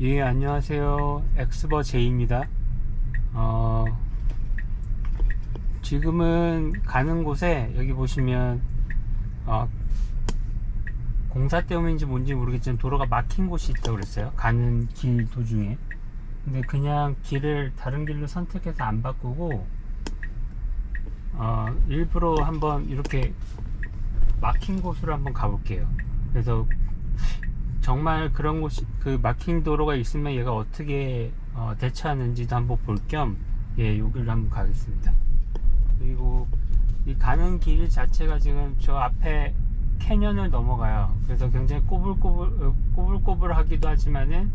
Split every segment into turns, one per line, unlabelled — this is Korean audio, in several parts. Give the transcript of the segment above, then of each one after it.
예, 안녕하세요. 엑스버 제이입니다. 지금은 가는 곳에 여기 보시면 공사 때문인지 뭔지 모르겠지만 도로가 막힌 곳이 있다고 그랬어요. 가는 길 도중에. 근데 그냥 길을 다른 길로 선택해서 안 바꾸고 일부러 한번 이렇게 막힌 곳으로 한번 가볼게요. 그래서 정말 그런 곳이, 그 막힌 도로가 있으면 얘가 어떻게 대처하는지도 한번 볼 겸 여기를 한번 가겠습니다. 그리고 이 가는 길 자체가 지금 저 앞에 캐년을 넘어가요. 그래서 굉장히 꼬불꼬불 하기도 하지만은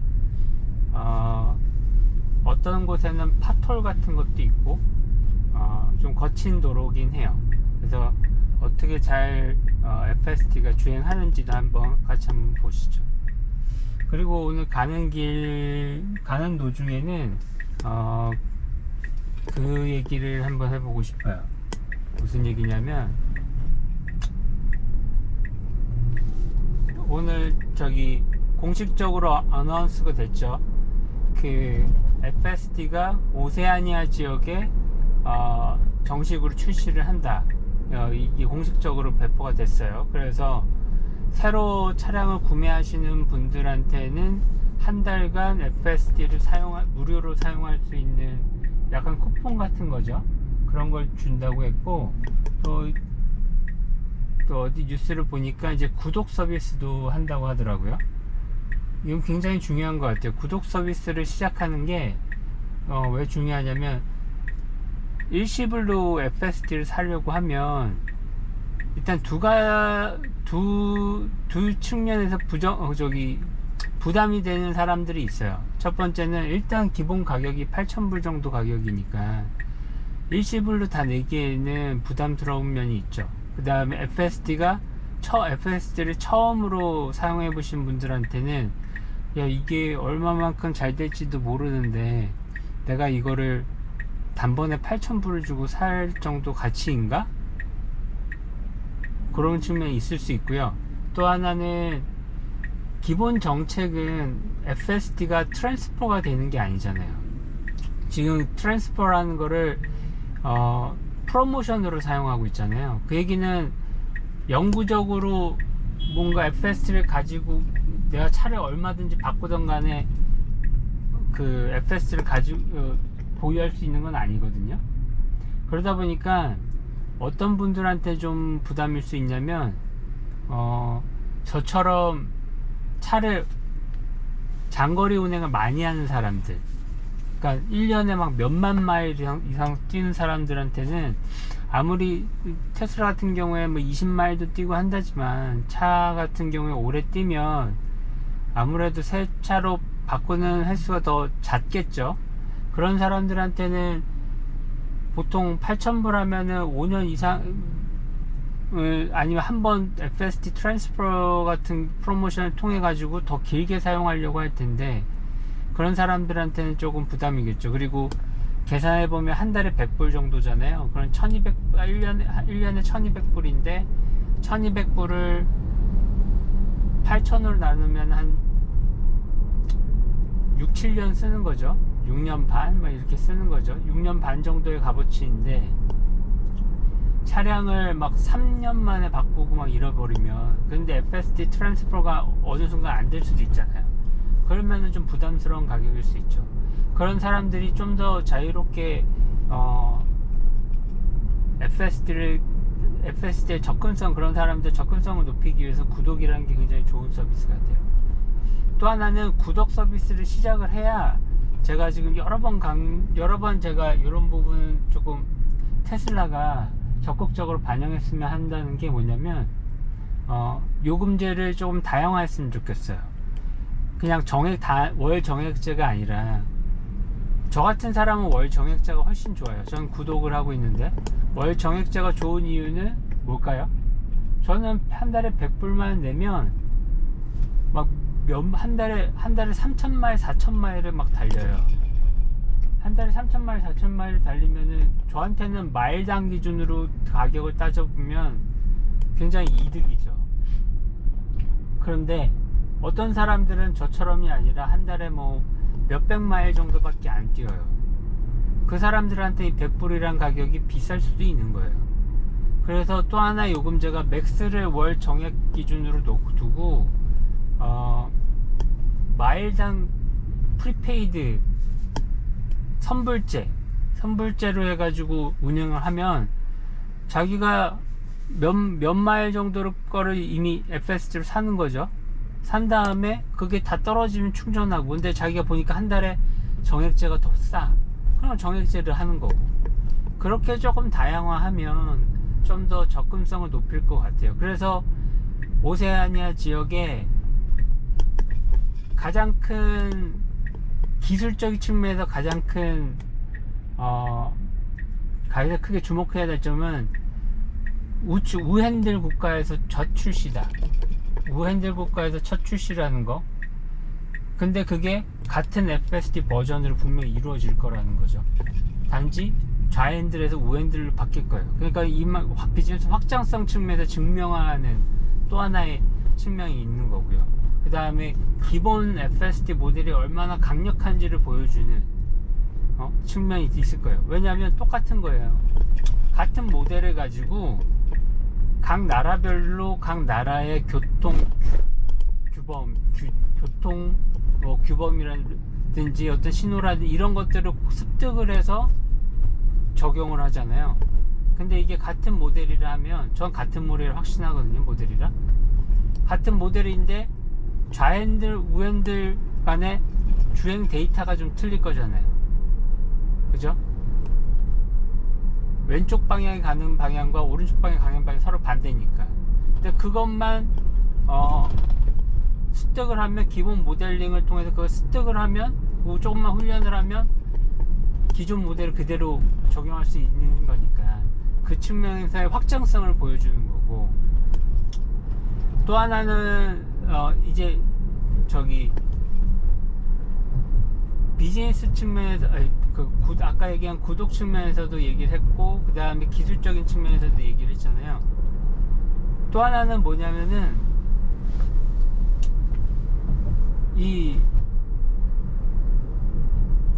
어떤 곳에는 파톨 같은 것도 있고 좀 거친 도로긴 해요. 그래서 어떻게 잘 FSD가 주행하는지도 같이 한번 보시죠. 그리고 오늘 가는 도중에는 그 얘기를 한번 해보고 싶어요. 무슨 얘기냐면, 오늘 공식적으로 어나운스가 됐죠. 그 FSD가 오세아니아 지역에 정식으로 출시를 한다. 이게 공식적으로 배포가 됐어요. 그래서 새로 차량을 구매하시는 분들한테는 한 달간 FSD를 무료로 사용할 수 있는 약간 쿠폰 같은 거죠. 그런 걸 준다고 했고, 또 어디 뉴스를 보니까 이제 구독 서비스도 한다고 하더라고요. 이건 굉장히 중요한 것 같아요. 구독 서비스를 시작하는 게 왜 중요하냐면, 일시불로 FSD를 사려고 하면 일단 두 측면에서 부담이 되는 사람들이 있어요. 첫 번째는 일단 기본 가격이 8,000불 정도 가격이니까 일시불로 다 내기에는 부담스러운 면이 있죠. 그 다음에 FSD를 처음으로 사용해 보신 분들한테는 이게 얼마만큼 잘 될지도 모르는데 내가 이거를 단번에 8,000불을 주고 살 정도 가치인가? 그런 측면이 있을 수 있고요. 또 하나는 기본 정책은 FSD가 트랜스퍼가 되는 게 아니잖아요. 지금 트랜스퍼라는 거를 프로모션으로 사용하고 있잖아요. 그 얘기는 영구적으로 뭔가 FSD를 가지고 내가 차를 얼마든지 바꾸던 간에 그 FSD를 가지고 보유할 수 있는 건 아니거든요. 그러다 보니까 어떤 분들한테 좀 부담일 수 있냐면 저처럼 차를 장거리 운행을 많이 하는 사람들, 그러니까 1년에 막 몇만 마일 이상 뛰는 사람들한테는 아무리 테슬라 같은 경우에 뭐 20마일도 뛰고 한다지만 차 같은 경우에 오래 뛰면 아무래도 새 차로 바꾸는 횟수가 더 잦겠죠. 그런 사람들한테는 보통 8,000불 하면은 5년 이상을, 아니면 한번 FSD 트랜스퍼 같은 프로모션을 통해 가지고 더 길게 사용하려고 할 텐데, 그런 사람들한테는 조금 부담이겠죠. 그리고 계산해 보면 한 달에 100불 정도잖아요. 그럼 1년에 1200불인데 1200불을 8,000으로 나누면 한 6, 7년 쓰는 거죠. 6년 반 이렇게 쓰는 거죠. 6년 반 정도의 값어치인데 차량을 막 3년 만에 바꾸고 막 잃어버리면, 근데 FSD 트랜스퍼가 어느 순간 안 될 수도 있잖아요. 그러면은 좀 부담스러운 가격일 수 있죠. 그런 사람들이 좀 더 자유롭게 FSD의 접근성, 그런 사람들 접근성을 높이기 위해서 구독이라는 게 굉장히 좋은 서비스 같아요. 또 하나는 구독 서비스를 시작을 해야, 제가 지금 여러 번 제가 이런 부분은 조금 테슬라가 적극적으로 반영했으면 한다는 게 뭐냐면, 요금제를 조금 다양화했으면 좋겠어요. 그냥 월 정액제가 아니라, 저 같은 사람은 월 정액제가 훨씬 좋아요. 저는 구독을 하고 있는데 월 정액제가 좋은 이유는 뭘까요? 저는 한 달에 100불만 내면 막 한 달에 3,000마일 4,000마일을 막 달려요. 한 달에 3,000마일 4,000마일을 달리면은 저한테는 마일당 기준으로 가격을 따져보면 굉장히 이득이죠. 그런데 어떤 사람들은 저처럼이 아니라 한 달에 뭐 몇백 마일 정도밖에 안 뛰어요. 그 사람들한테 이 100불이란 가격이 비쌀 수도 있는 거예요. 그래서 또 하나 요금제가 맥스를 월 정액 기준으로 두고 마일당 프리페이드 선불제로 해가지고 운영을 하면 자기가 몇 마일 정도를 거를 이미 FSD로 사는 거죠. 산 다음에 그게 다 떨어지면 충전하고, 근데 자기가 보니까 한 달에 정액제가 더 싸. 그럼 정액제를 하는 거고. 그렇게 조금 다양화하면 좀 더 접근성을 높일 것 같아요. 그래서 오세아니아 지역에 가장 큰 기술적인 측면에서 가장 크게 주목해야 될 점은 우핸들 국가에서 첫 출시다. 우핸들 국가에서 첫 출시라는 거. 근데 그게 같은 FSD 버전으로 분명히 이루어질 거라는 거죠. 단지 좌핸들에서 우핸들로 바뀔 거예요. 그러니까 이 비즈니스 확장성 측면에서 증명하는 또 하나의 측면이 있는 거고요. 그 다음에 기본 FSD 모델이 얼마나 강력한지를 보여주는 측면이 있을 거예요. 왜냐하면 똑같은 거예요. 같은 모델을 가지고 각 나라별로 각 나라의 규범이라든지 어떤 신호라든지 이런 것들을 습득을 해서 적용을 하잖아요. 근데 이게 같은 모델이라면, 전 같은 모델을 확신하거든요. 모델이라 같은 모델인데 좌핸들 우핸들 간의 주행 데이터가 좀 틀릴 거잖아요. 그죠? 왼쪽 방향에 가는 방향과 오른쪽 방향에 가는 방향이 서로 반대니까. 근데 그것만 습득을 하면, 기본 모델링을 통해서 그걸 습득을 하면, 조금만 훈련을 하면 기존 모델을 그대로 적용할 수 있는 거니까 그 측면에서의 확장성을 보여주는 거고, 또 하나는 이제 비즈니스 측면에서 아까 얘기한 구독 측면에서도 얘기를 했고, 그 다음에 기술적인 측면에서도 얘기를 했잖아요. 또 하나는 뭐냐면은 이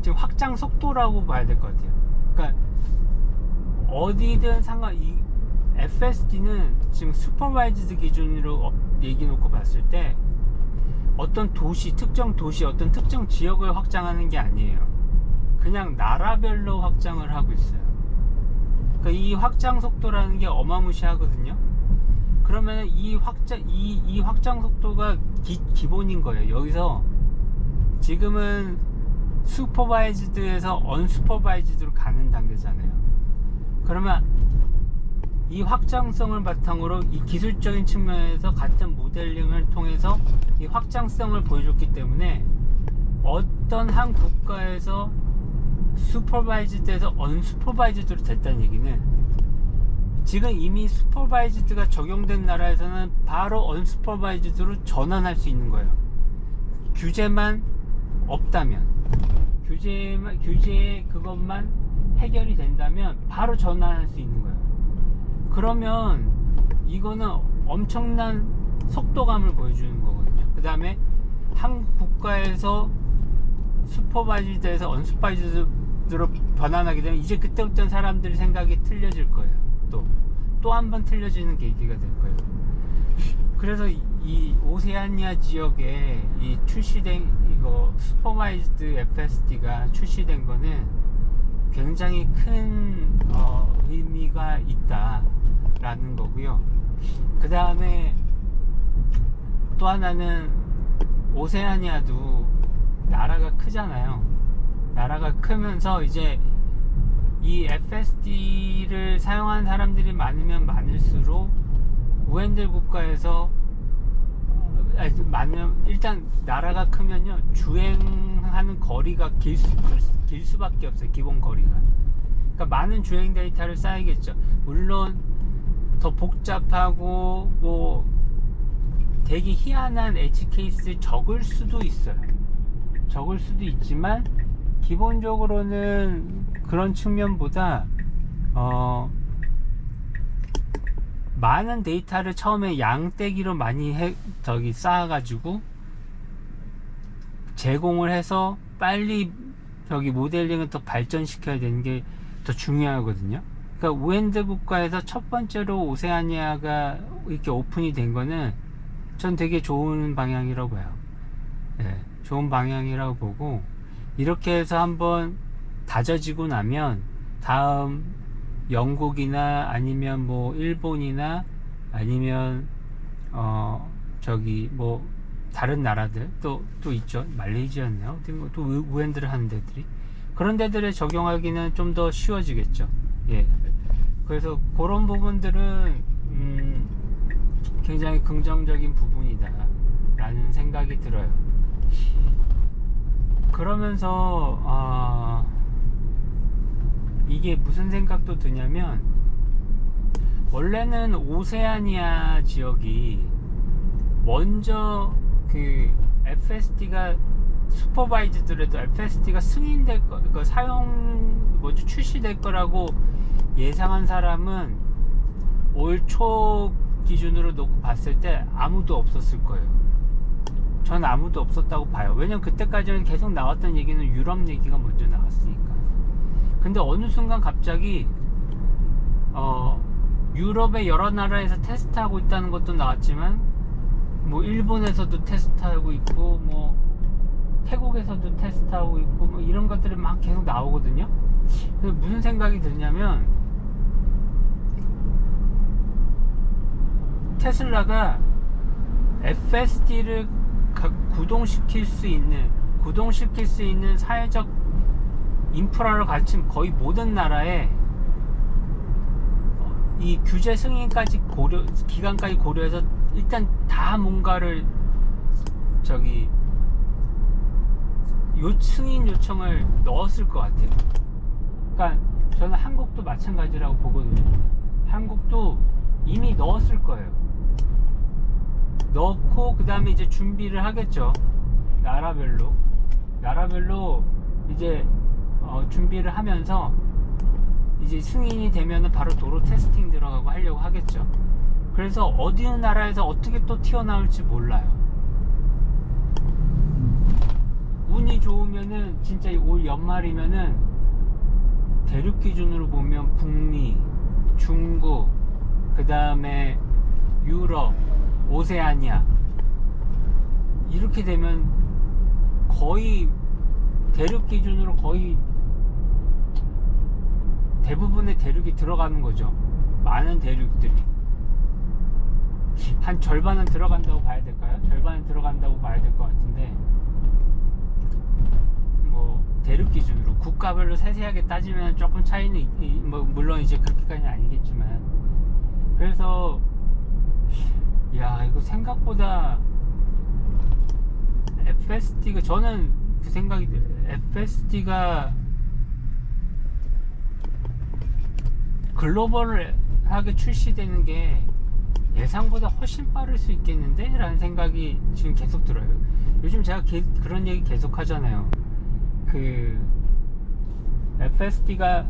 지금 확장 속도라고 봐야 될 것 같아요. 그러니까 어디든 이 FSD는 지금 슈퍼바이즈드 기준으로 얘기 놓고 봤을 때 어떤 특정 도시, 어떤 특정 지역을 확장하는 게 아니에요. 그냥 나라별로 확장을 하고 있어요. 그러니까 이 확장 속도라는 게 어마무시하거든요. 그러면 이 확장 속도가 기본인 거예요. 여기서 지금은 슈퍼바이즈드에서 언슈퍼바이즈드로 가는 단계잖아요. 그러면 이 확장성을 바탕으로 이 기술적인 측면에서 같은 모델링을 통해서 이 확장성을 보여줬기 때문에 어떤 한 국가에서 슈퍼바이즈드에서 언슈퍼바이즈드로 됐다는 얘기는 지금 이미 슈퍼바이즈드가 적용된 나라에서는 바로 언슈퍼바이즈드로 전환할 수 있는 거예요. 규제만 없다면, 규제에 그것만 해결이 된다면 바로 전환할 수 있는 거예요. 그러면 이거는 엄청난 속도감을 보여주는 거거든요. 그 다음에 한 국가에서 슈퍼바이즈드에서 언슈퍼바이즈드로 변환하게 되면 이제 그때부터는 사람들이 생각이 틀려질 거예요. 또 한 번 틀려지는 계기가 될 거예요. 그래서 이 오세아니아 지역에 이 출시된 슈퍼바이즈드 FSD가 출시된 거는 굉장히 큰 의미가 있다라는 거고요. 그 다음에 또 하나는 오세아니아도 나라가 크잖아요. 나라가 크면서 이제 이 FSD를 사용하는 사람들이 많으면 많을수록 우핸들 국가에서 일단 나라가 크면요 주행하는 거리가 길 수밖에 없어요. 기본 거리가. 그러니까 많은 주행 데이터를 쌓아야겠죠. 물론 더 복잡하고 뭐 되게 희한한 엣지 케이스를 적을 수도 있어요. 적을 수도 있지만 기본적으로는 그런 측면보다 많은 데이터를 처음에 양떼기로 많이 쌓아가지고 제공을 해서 빨리 모델링을 더 발전시켜야 되는 게 더 중요하거든요. 그러니까 우엔드 국가에서 첫 번째로 오세아니아가 이렇게 오픈이 된 거는 전 되게 좋은 방향이라고 봐요. 네, 좋은 방향이라고 보고, 이렇게 해서 한번 다져지고 나면 다음 영국이나 아니면 뭐 일본이나 아니면 뭐 다른 나라들 또 있죠. 말레이시아였나요? 또 우엔드를 하는 데들이, 그런 데들에 적용하기는 좀 더 쉬워지겠죠. 예. 그래서 그런 부분들은 굉장히 긍정적인 부분이다 라는 생각이 들어요. 그러면서 이게 무슨 생각도 드냐면, 원래는 오세아니아 지역이 먼저 그 FSD가 슈퍼바이즈드라도 FSD가 승인될 거, 먼저 출시될 거라고 예상한 사람은 올 초 기준으로 놓고 봤을 때 아무도 없었을 거예요. 전 아무도 없었다고 봐요. 왜냐면 그때까지는 계속 나왔던 얘기는 유럽 얘기가 먼저 나왔으니까. 근데 어느 순간 갑자기 유럽의 여러 나라에서 테스트하고 있다는 것도 나왔지만, 뭐 일본에서도 테스트하고 있고, 뭐 태국에서도 테스트하고 있고, 뭐 이런 것들이 막 계속 나오거든요. 그래서 무슨 생각이 드냐면, 테슬라가 FSD를 구동시킬 수 있는 사회적 인프라를 갖춘 거의 모든 나라에 이 규제 승인까지 기간까지 고려해서 일단 다 뭔가를 승인 요청을 넣었을 것 같아요. 그러니까 저는 한국도 마찬가지라고 보거든요. 한국도 이미 넣었을 거예요. 넣고 그 다음에 이제 준비를 하겠죠. 나라별로 이제 준비를 하면서 이제 승인이 되면은 바로 도로 테스팅 들어가고 하려고 하겠죠. 그래서 어디 나라에서 어떻게 또 튀어나올지 몰라요. 운이 좋으면은 진짜 올 연말이면은 대륙 기준으로 보면 북미, 중국, 그 다음에 유럽, 오세아니아, 이렇게 되면 거의 대륙 기준으로 거의 대부분의 대륙이 들어가는 거죠. 많은 대륙들이 한 절반은 들어간다고 봐야 될까요? 절반은 들어간다고 봐야 될 것 같은데, 뭐 대륙 기준으로 국가별로 세세하게 따지면 조금 차이는 뭐 물론 이제 그렇게까지는 아니겠지만, 그래서 야, 이거 생각보다 FSD가, 저는 그 생각이 들어요. FSD가 글로벌하게 출시되는 게 예상보다 훨씬 빠를 수 있겠는데? 라는 생각이 지금 계속 들어요. 요즘 제가 그런 얘기 계속 하잖아요. 그 FSD가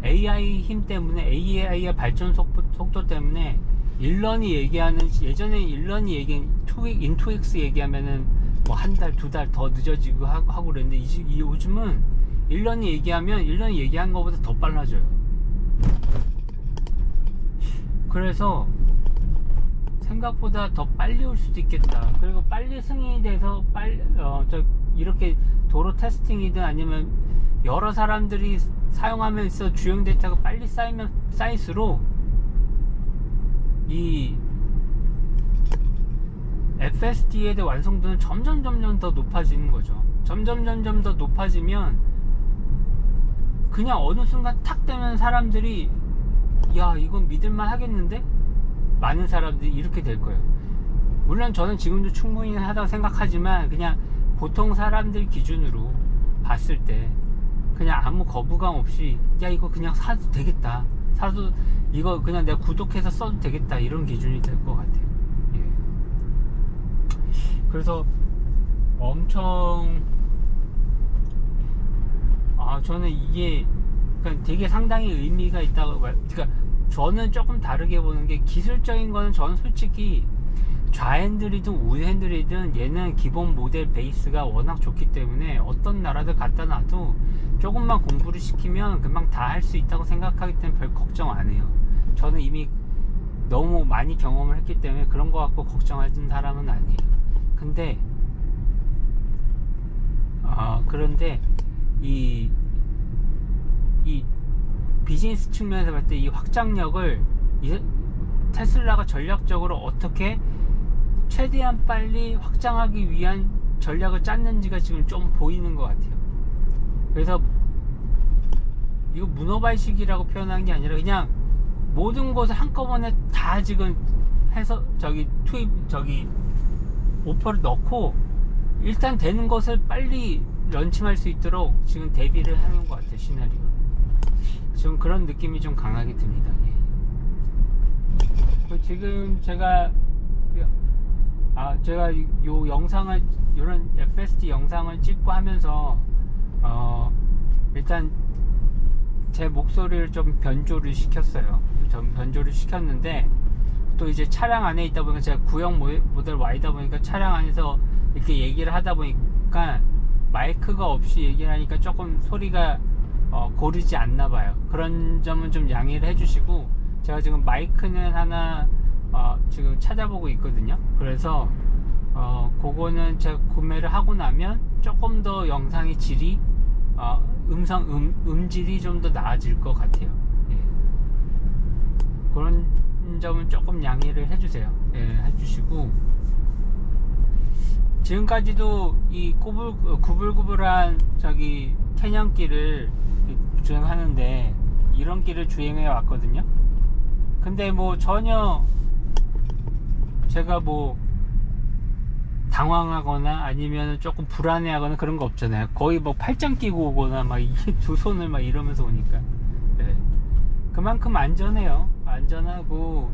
AI 힘 때문에, AI의 발전 속도 때문에 일런이 얘기하는, 예전에 일런이 얘기한 인투엑스 얘기하면은 뭐 한 달, 두 달 더 늦어지고 하고 그랬는데, 요즘은 일런이 얘기한 것보다 더 빨라져요. 그래서 생각보다 더 빨리 올 수도 있겠다. 그리고 빨리 승인이 돼서 이렇게 도로 테스팅이든 아니면 여러 사람들이 사용하면서 주행 데이터가 빨리 쌓일수록 이 FSD에 대한 완성도는 점점 더 높아지는 거죠. 점점 더 높아지면 그냥 어느 순간 탁 되면 사람들이, 야, 이건 믿을만 하겠는데? 많은 사람들이 이렇게 될 거예요. 물론 저는 지금도 충분히 하다고 생각하지만, 그냥 보통 사람들 기준으로 봤을 때 그냥 아무 거부감 없이, 야, 이거 그냥 사도 되겠다, 이거 그냥 내가 구독해서 써도 되겠다, 이런 기준이 될 것 같아요. 예. 그래서 엄청 저는 이게 되게 상당히 의미가 있다고, 그러니까 저는 조금 다르게 보는 게, 기술적인 거는 저는 솔직히 좌핸들이든 우핸들이든 얘는 기본 모델 베이스가 워낙 좋기 때문에 어떤 나라들 갖다 놔도 조금만 공부를 시키면 금방 다 할 수 있다고 생각하기 때문에 별 걱정 안 해요. 저는 이미 너무 많이 경험을 했기 때문에 그런 거 갖고 걱정하는 사람은 아니에요. 근데 그런데 이 비즈니스 측면에서 봤을 때 이 확장력을 테슬라가 전략적으로 어떻게 최대한 빨리 확장하기 위한 전략을 짰는지가 지금 좀 보이는 것 같아요. 그래서 이거 문어발식이라고 표현한 게 아니라 그냥 모든 것을 한꺼번에 다 지금 해서 오퍼를 넣고 일단 되는 것을 빨리 런칭할 수 있도록 지금 대비를 하는 것 같아요. 시나리오 지금 그런 느낌이 좀 강하게 듭니다. 지금 제가 요 영상을, 이런 FSD 영상을 찍고 하면서 일단 제 목소리를 좀 변조를 시켰어요. 좀 변조를 시켰는데, 또 이제 차량 안에 있다 보니까, 제가 구형 모델 Y다 보니까 차량 안에서 이렇게 얘기를 하다 보니까 마이크가 없이 얘기를 하니까 조금 소리가 고르지 않나 봐요. 그런 점은 좀 양해를 해주시고, 제가 지금 마이크는 하나 지금 찾아보고 있거든요. 그래서 그거는 제가 구매를 하고 나면 조금 더 영상의 질이 음질이 좀 더 나아질 것 같아요. 예. 그런 점은 조금 양해를 해주세요. 예, 해주시고, 지금까지도 이 구불구불한 캐년길을 주행하는데 이런 길을 주행해 왔거든요. 근데 뭐 전혀 제가 뭐 당황하거나 아니면 조금 불안해하거나 그런 거 없잖아요. 거의 뭐 팔짱 끼고 오거나 막 두 손을 막 이러면서 오니까. 네. 그만큼 안전해요. 안전하고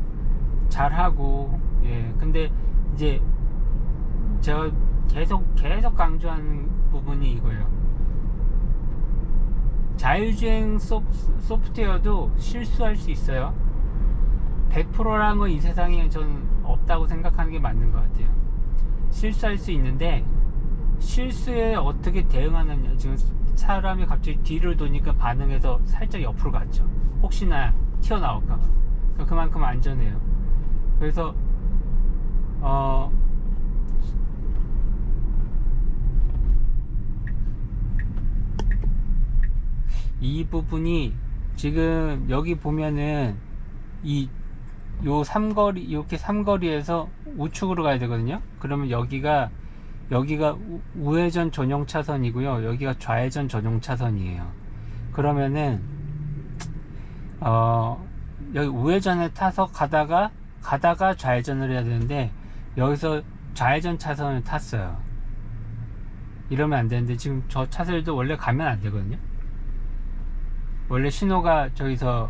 잘하고. 예. 근데 이제 제가 계속 강조하는 부분이 이거예요. 자율주행 소프트웨어도 실수할 수 있어요. 100%라는 건 이 세상에 저는 없다고 생각하는 게 맞는 것 같아요. 실수할 수 있는데, 실수에 어떻게 대응하느냐. 지금 사람이 갑자기 뒤를 도니까 반응해서 살짝 옆으로 갔죠. 혹시나 튀어나올까. 그만큼 안전해요. 그래서 이 부분이 지금 여기 보면은 요 삼거리, 이렇게 삼거리에서 우측으로 가야 되거든요. 그러면 여기가 우회전 전용 차선이고요. 여기가 좌회전 전용 차선이에요. 그러면은 여기 우회전에 타서 가다가 좌회전을 해야 되는데, 여기서 좌회전 차선을 탔어요. 이러면 안 되는데, 지금 저 차선도 원래 가면 안 되거든요. 원래 신호가 저기서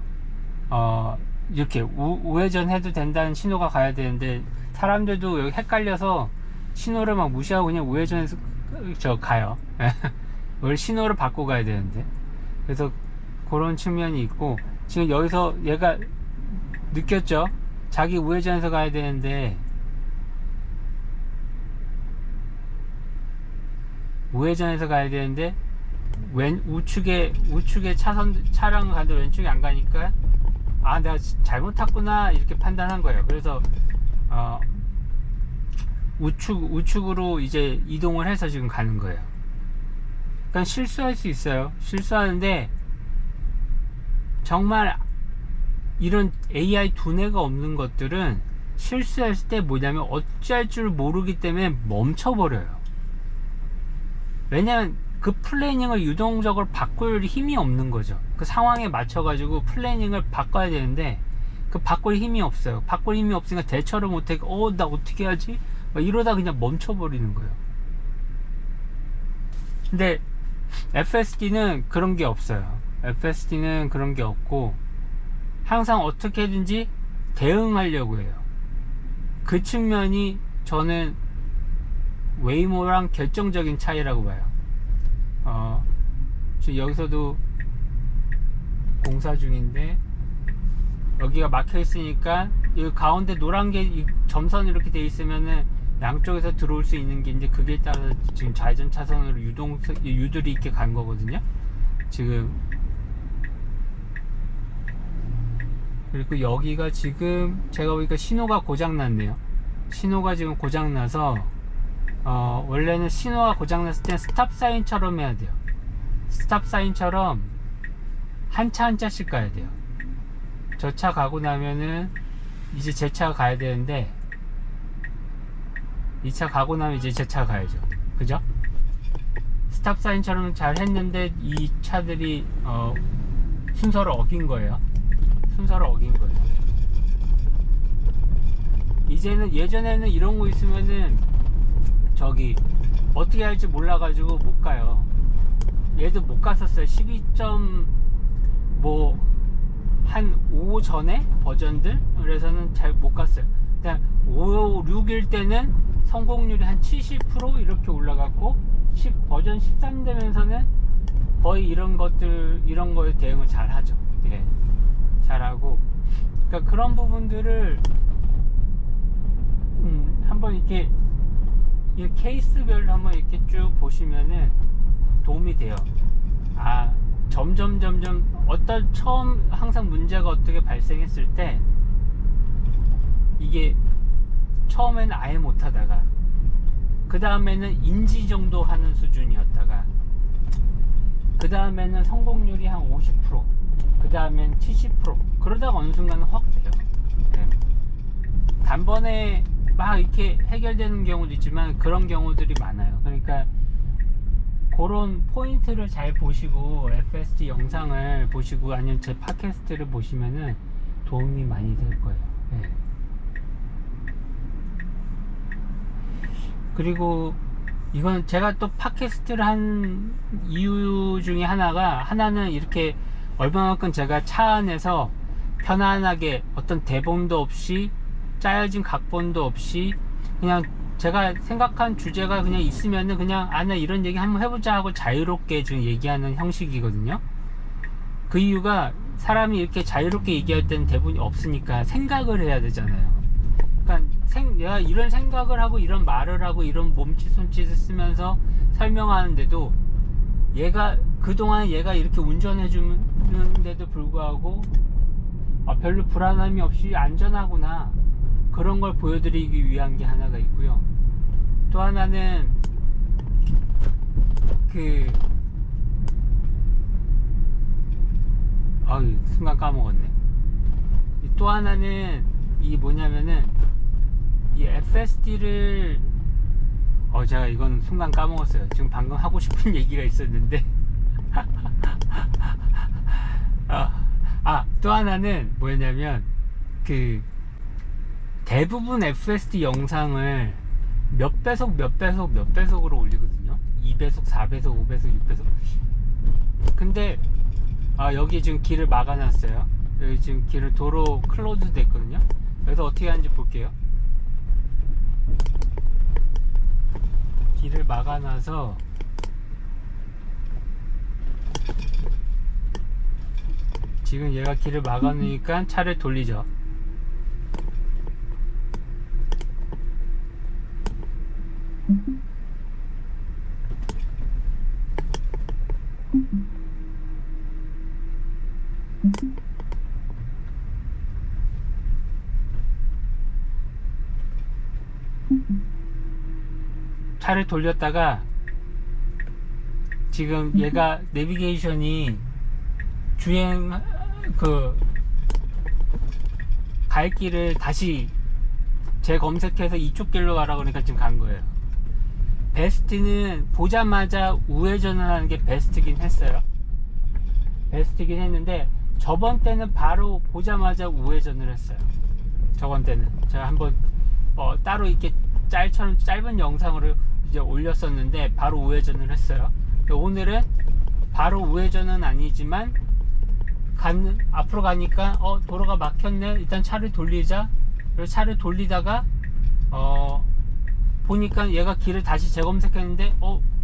이렇게 우회전 해도 된다는 신호가 가야 되는데, 사람들도 여기 헷갈려서 신호를 막 무시하고 그냥 우회전해서 가요. 원래 신호를 바꿔 가야 되는데. 그래서 그런 측면이 있고, 지금 여기서 얘가 느꼈죠? 자기 우회전해서 가야 되는데, 우측에 차량을 가는데 왼쪽에 안 가니까, 내가 잘못 탔구나, 이렇게 판단한 거예요. 그래서 우측으로 이제 이동을 해서 지금 가는 거예요. 그러니까 실수할 수 있어요. 실수하는데, 정말 이런 AI 두뇌가 없는 것들은 실수했을 때 뭐냐면 어찌할 줄 모르기 때문에 멈춰버려요. 왜냐면 그 플래닝을 유동적으로 바꿀 힘이 없는 거죠. 그 상황에 맞춰가지고 플래닝을 바꿔야 되는데, 그 바꿀 힘이 없어요. 바꿀 힘이 없으니까 대처를 못하고, 나 어떻게 하지? 이러다 그냥 멈춰버리는 거예요. 근데 FSD는 그런 게 없어요. FSD는 그런 게 없고, 항상 어떻게든지 대응하려고 해요. 그 측면이 저는 웨이모랑 결정적인 차이라고 봐요. 지금 여기서도 공사 중인데, 여기가 막혀 있으니까 이 가운데 노란 게 점선 이렇게 돼 있으면은 양쪽에서 들어올 수 있는 게 이제 그게 따라서 지금 좌회전 차선으로 유들이 있게 간 거거든요. 지금 그리고 여기가 지금 제가 보니까 신호가 고장 났네요. 신호가 지금 고장 나서 원래는 신호가 고장 났을 때 스탑 사인처럼 해야 돼요. 스탑 사인처럼 한 차 한 차씩 가야 돼요. 저 차 가고 나면은 이제 제 차가 가야 되는데, 이 차 가고 나면 이제 제 차 가야죠. 그죠? 스탑 사인처럼 잘 했는데 이 차들이 순서를 어긴 거예요. 순서를 어긴 거예요. 이제는, 예전에는 이런 거 있으면은 저기 어떻게 할지 몰라가지고 못 가요. 얘도 못 갔었어요. 12한 5 전에 버전들, 그래서는 잘 못 갔어요. 일단 5, 6일 때는 성공률이 한 70% 이렇게 올라갔고, 버전 13 되면서는 거의 이런 거에 대응을 잘 하죠. 예, 잘하고. 그러니까 그런 부분들을 한번 이렇게 이 케이스별로 한번 이렇게 쭉 보시면은 도움이 돼요. 점점 처음 항상 문제가 어떻게 발생했을 때, 이게 처음에는 아예 못하다가 그 다음에는 인지 정도 하는 수준이었다가 그 다음에는 성공률이 한 50%, 그 다음엔 70%, 그러다가 어느 순간은 확 돼요. 네. 단번에 막 이렇게 해결되는 경우도 있지만 그런 경우들이 많아요. 그러니까 그런 포인트를 잘 보시고 FSD 영상을 보시고 아니면 제 팟캐스트를 보시면은 도움이 많이 될 거예요. 네. 그리고 이건 제가 또 팟캐스트를 한 이유 중에 하나는 이렇게 얼마만큼 제가 차 안에서 편안하게 어떤 대본도 없이 짜여진 각본도 없이 그냥 제가 생각한 주제가 그냥 있으면은 그냥 나 이런 얘기 한번 해보자 하고 자유롭게 지금 얘기하는 형식이거든요. 그 이유가 사람이 이렇게 자유롭게 얘기할 때는 대본이 없으니까 생각을 해야 되잖아요. 그러니까 내가 이런 생각을 하고 이런 말을 하고 이런 몸짓 손짓을 쓰면서 설명하는데도 그동안 얘가 이렇게 운전해 주는데도 불구하고 별로 불안함이 없이 안전하구나, 그런 걸 보여드리기 위한 게 하나가 있고요. 또 하나는 순간 까먹었네. 또 하나는 이 뭐냐면은 이 FSD를 제가 이건 순간 까먹었어요. 지금 방금 하고 싶은 얘기가 있었는데 또 하나는 뭐냐면 대부분 FSD 영상을 몇 배속으로 올리거든요. 2배속, 4배속, 5배속, 6배속. 근데 여기 지금 길을 막아놨어요. 여기 지금 길을 도로 클로즈 됐거든요. 그래서 어떻게 하는지 볼게요. 길을 막아놔서 지금 얘가 길을 막아놓으니까 차를 돌리죠. 차를 돌렸다가 지금 얘가 내비게이션이 주행 갈 길을 다시 재검색해서 이쪽 길로 가라 그러니까 지금 간 거예요. 베스트는 보자마자 우회전을 하는 게 베스트긴 했어요. 베스트긴 했는데 저번 때는 바로 보자마자 우회전을 했어요. 저번 때는 제가 한번 따로 이렇게 짤처럼 짧은 영상으로 이제 올렸었는데 바로 우회전을 했어요. 오늘은 바로 우회전은 아니지만 앞으로 가니까 도로가 막혔네, 일단 차를 돌리자. 그래서 차를 돌리다가 보니까 얘가 길을 다시 재검색했는데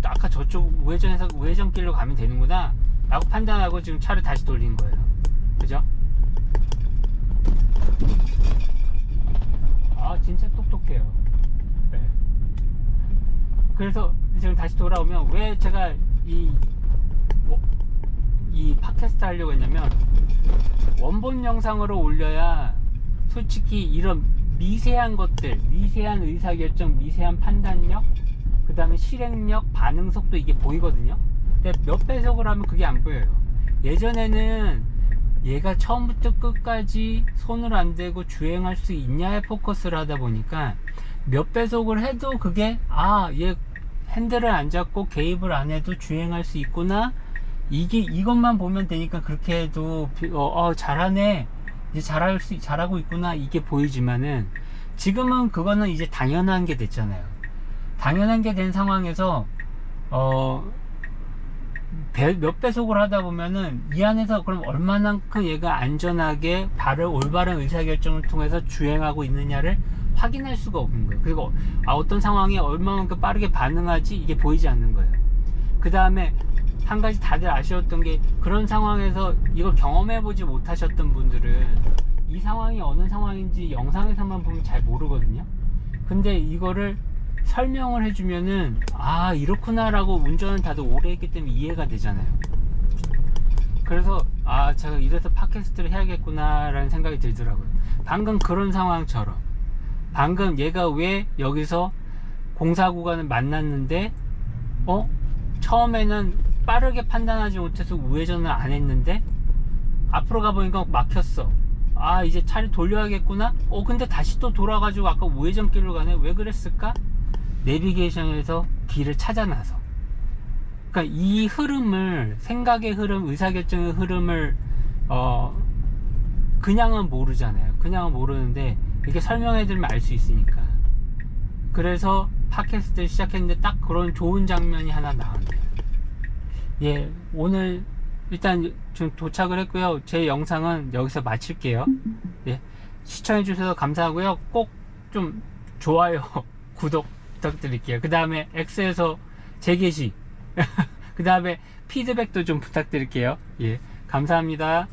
아까 저쪽 우회전에서 우회전길로 가면 되는구나 라고 판단하고 지금 차를 다시 돌린 거예요. 그죠? 아 진짜 똑똑해요. 네. 그래서 지금 다시 돌아오면 왜 제가 이 팟캐스트 하려고 했냐면, 원본 영상으로 올려야 솔직히 이런 미세한 것들, 미세한 의사결정, 미세한 판단력, 그 다음에 실행력, 반응 속도, 이게 보이거든요. 근데 몇 배속을 하면 그게 안 보여요. 예전에는 얘가 처음부터 끝까지 손을 안 대고 주행할 수 있냐에 포커스를 하다 보니까 몇 배속을 해도 그게 얘 핸들을 안 잡고 개입을 안 해도 주행할 수 있구나, 이것만 보면 되니까 그렇게 해도 잘하네, 이제 잘하고 있구나, 이게 보이지만은, 지금은 그거는 이제 당연한 게 됐잖아요. 당연한 게 된 상황에서 몇 배속을 하다 보면은 이 안에서 그럼 얼마만큼 얘가 안전하게 올바른 의사결정을 통해서 주행하고 있느냐를 확인할 수가 없는 거예요. 그리고 어떤 상황에 얼마만큼 빠르게 반응하지, 이게 보이지 않는 거예요. 그 다음에 한 가지 다들 아쉬웠던 게, 그런 상황에서 이걸 경험해보지 못하셨던 분들은 이 상황이 어느 상황인지 영상에서만 보면 잘 모르거든요. 근데 이거를 설명을 해주면은 이렇구나 라고, 운전을 다들 오래 했기 때문에 이해가 되잖아요. 그래서 제가 이래서 팟캐스트를 해야겠구나 라는 생각이 들더라고요. 방금 그런 상황처럼, 방금 얘가 왜 여기서 공사 구간을 만났는데 처음에는 빠르게 판단하지 못해서 우회전을 안 했는데 앞으로 가보니까 막혔어. 이제 차를 돌려야겠구나. 근데 다시 또 돌아가지고 아까 우회전길로 가네. 왜 그랬을까? 내비게이션에서 길을 찾아놔서. 그러니까 이 흐름을, 생각의 흐름, 의사결정의 흐름을 그냥은 모르잖아요. 그냥은 모르는데 이렇게 설명해드리면 알 수 있으니까. 그래서 팟캐스트를 시작했는데 딱 그런 좋은 장면이 하나 나왔네요. 예, 오늘 일단 좀 도착을 했고요. 제 영상은 여기서 마칠게요. 예, 시청해주셔서 감사하고요. 꼭 좀 좋아요, 구독 부탁드릴게요. 그 다음에 X에서 재게시 그 다음에 피드백도 좀 부탁드릴게요. 예, 감사합니다.